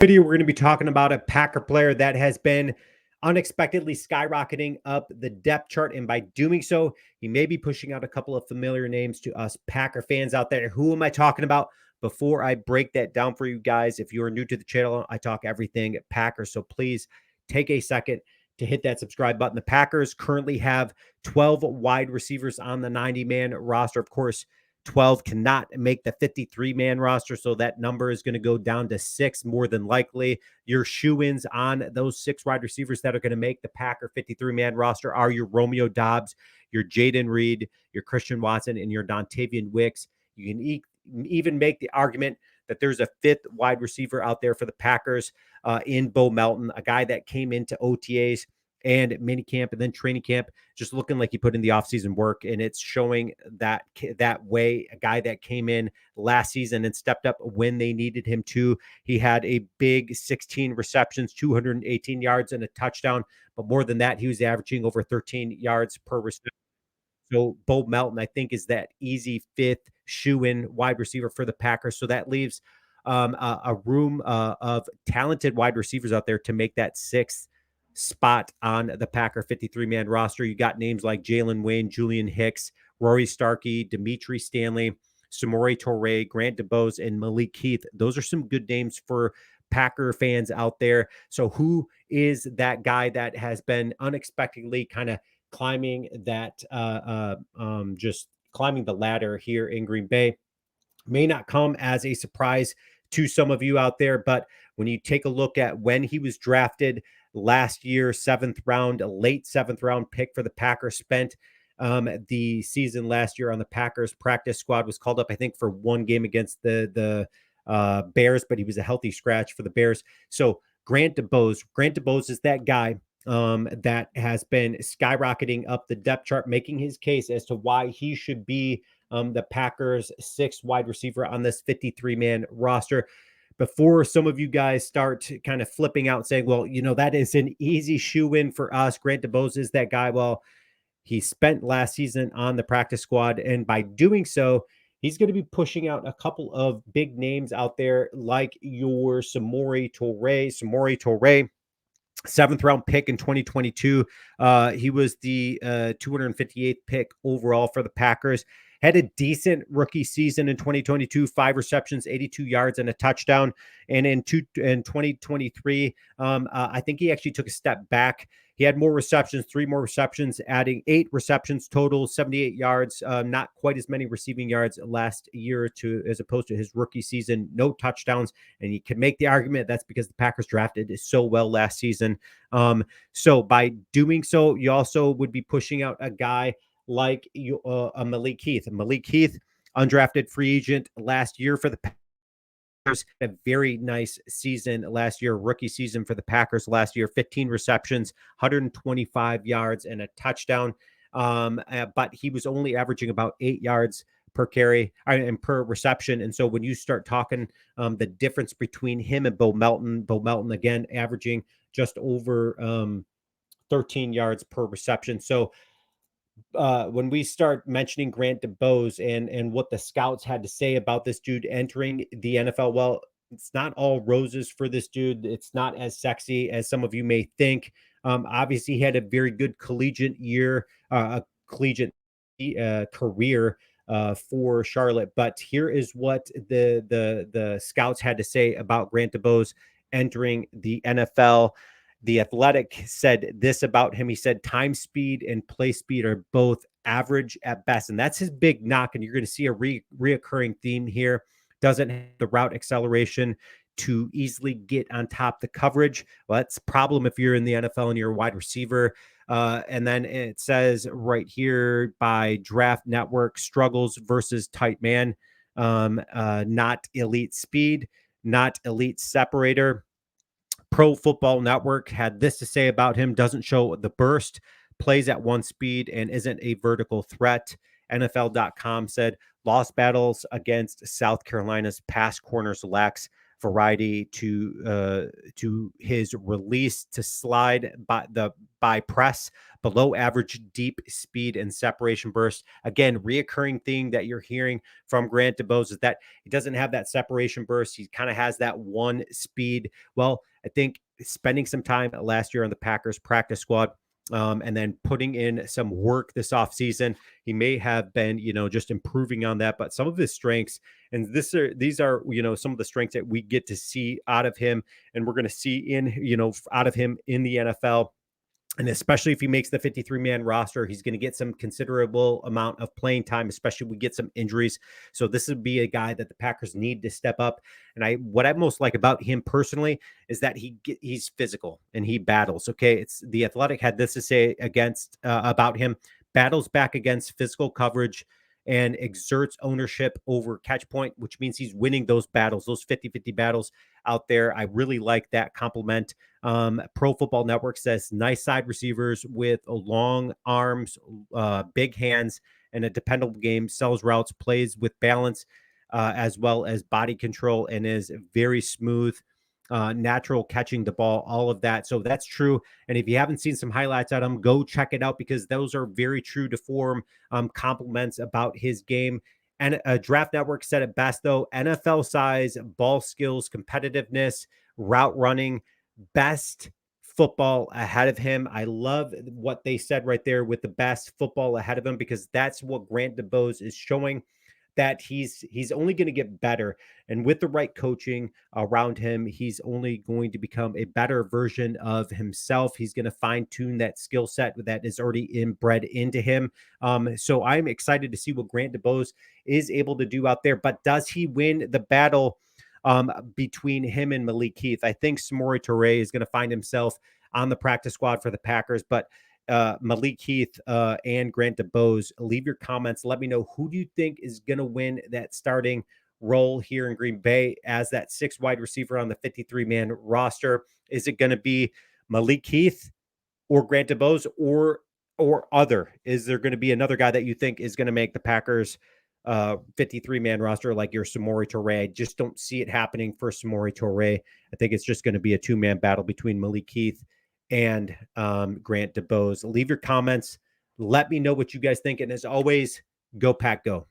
Video, we're going to be talking about a Packer player that has been unexpectedly skyrocketing up the depth chart. And by doing so, he may be pushing out a couple of familiar names to us Packer fans out there. Who am I talking about? Before I break that down for you guys, if you're new to the channel, I talk everything Packers. So please take a second to hit that subscribe button. The Packers currently have 12 wide receivers on the 90-man roster. Of course, 12 cannot make the 53-man roster, so that number is going to go down to 6 more than likely. Your shoe-ins on those 6 wide receivers that are going to make the Packer 53-man roster are your Romeo Doubs, your Jaden Reed, your Christian Watson, and your Dontavian Wicks. You can even make the argument that there's a 5th wide receiver out there for the Packers in Bo Melton, a guy that came into OTAs and mini camp and then training camp, just looking like he put in the offseason work. And it's showing that way, a guy that came in last season and stepped up when they needed him to. He had a big 16 receptions, 218 yards and a touchdown. But more than that, he was averaging over 13 yards per reception. So Bo Melton, I think, is that easy 5th shoe-in wide receiver for the Packers. So that leaves a room of talented wide receivers out there to make that 6th spot on the Packer 53-man roster. You got names like Jalen Wayne, Julian Hicks, Rory Starkey, Dimitri Stanley, Samori Toure, Grant DeBose, and Malik Heath. Those are some good names for Packer fans out there. So who is that guy that has been unexpectedly kind of climbing that, just climbing the ladder here in Green Bay? May not come as a surprise to some of you out there, but when you take a look at when he was drafted last year, 7th round, a late 7th round pick for the Packers, spent the season last year on the Packers practice squad, was called up, I think, for one game against the Bears, but he was a healthy scratch for the Bears. So Grant DeBose is that guy that has been skyrocketing up the depth chart, making his case as to why he should be the Packers' 6th wide receiver on this 53-man roster. Before some of you guys start kind of flipping out saying, well, that is an easy shoe-in for us, Grant DeBose is that guy. Well, he spent last season on the practice squad, and by doing so, he's going to be pushing out a couple of big names out there like your Samori Toure, 7th round pick in 2022. He was the 258th pick overall for the Packers. Had a decent rookie season in 2022, 5 receptions, 82 yards, and a touchdown. And in 2023, I think he actually took a step back. He had more receptions, 3 more receptions, adding 8 receptions total, 78 yards, not quite as many receiving yards last year as opposed to his rookie season. No touchdowns. And you can make the argument that's because the Packers drafted so well last season. So by doing so, you also would be pushing out a guy like Malik Heath. Malik Heath, undrafted free agent last year for the Packers. A very nice season last year, rookie season for the Packers last year. 15 receptions, 125 yards, and a touchdown. But he was only averaging about 8 yards per carry and per reception. And so when you start talking the difference between him and Bo Melton again averaging just over 13 yards per reception. So when we start mentioning Grant DeBose and what the scouts had to say about this dude entering the NFL, well, it's not all roses for this dude. It's not as sexy as some of you may think. Obviously, he had a very good collegiate year, career for Charlotte. But here is what the scouts had to say about Grant DeBose entering the NFL. The Athletic said this about him. He said time speed and play speed are both average at best. And that's his big knock. And you're going to see a reoccurring theme here. Doesn't have the route acceleration to easily get on top the coverage. Well, that's a problem if you're in the NFL and you're a wide receiver. And then it says right here by Draft Network, struggles versus tight man, not elite speed, not elite separator. Pro Football Network had this to say about him: doesn't show the burst, plays at one speed, and isn't a vertical threat. NFL.com said lost battles against South Carolina's pass corners lacks variety to his release to slide by the by press, below average deep speed and separation burst. Again, reoccurring thing that you're hearing from Grant DuBose is that he doesn't have that separation burst. He kind of has that one speed. Well, I think spending some time last year on the Packers practice squad, and then putting in some work this offseason, he may have been, just improving on that. But some of his strengths, and these are, some of the strengths that we get to see out of him, and we're going to see out of him in the NFL. And especially if he makes the 53-man roster, he's going to get some considerable amount of playing time, especially if we get some injuries. So this would be a guy that the Packers need to step up. And what I most like about him personally is that he's physical and he battles. Okay, it's The Athletic had this to say about him: battles back against physical coverage and exerts ownership over catch point, which means he's winning those battles, those 50-50 battles out there. I really like that compliment. Pro Football Network says nice side receivers with long arms, big hands, and a dependable game. Sells routes, plays with balance, as well as body control, and is very smooth, natural catching the ball, all of that. So that's true. And if you haven't seen some highlights on him, go check it out, because those are very true to form compliments about his game. And Draft Network said it best, though: NFL size, ball skills, competitiveness, route running, best football ahead of him. I love what they said right there with the best football ahead of him, because that's what Grant DuBose is showing, that he's only going to get better. And with the right coaching around him, he's only going to become a better version of himself. He's going to fine tune that skill set that is already inbred into him. So I'm excited to see what Grant DuBose is able to do out there. But does he win the battle between him and Malik Heath? I think Samori Toure is going to find himself on the practice squad for the Packers, but Malik Heath and Grant DuBose, leave your comments. Let me know, who do you think is going to win that starting role here in Green Bay as that sixth wide receiver on the 53-man roster? Is it going to be Malik Heath or Grant DuBose, or other? Is there going to be another guy that you think is going to make the Packers 53-man roster, like your Samori Toure? I just don't see it happening for Samori Toure. I think it's just going to be a two-man battle between Malik Heath and Grant DuBose. Leave your comments. Let me know what you guys think. And as always, go Pack Go.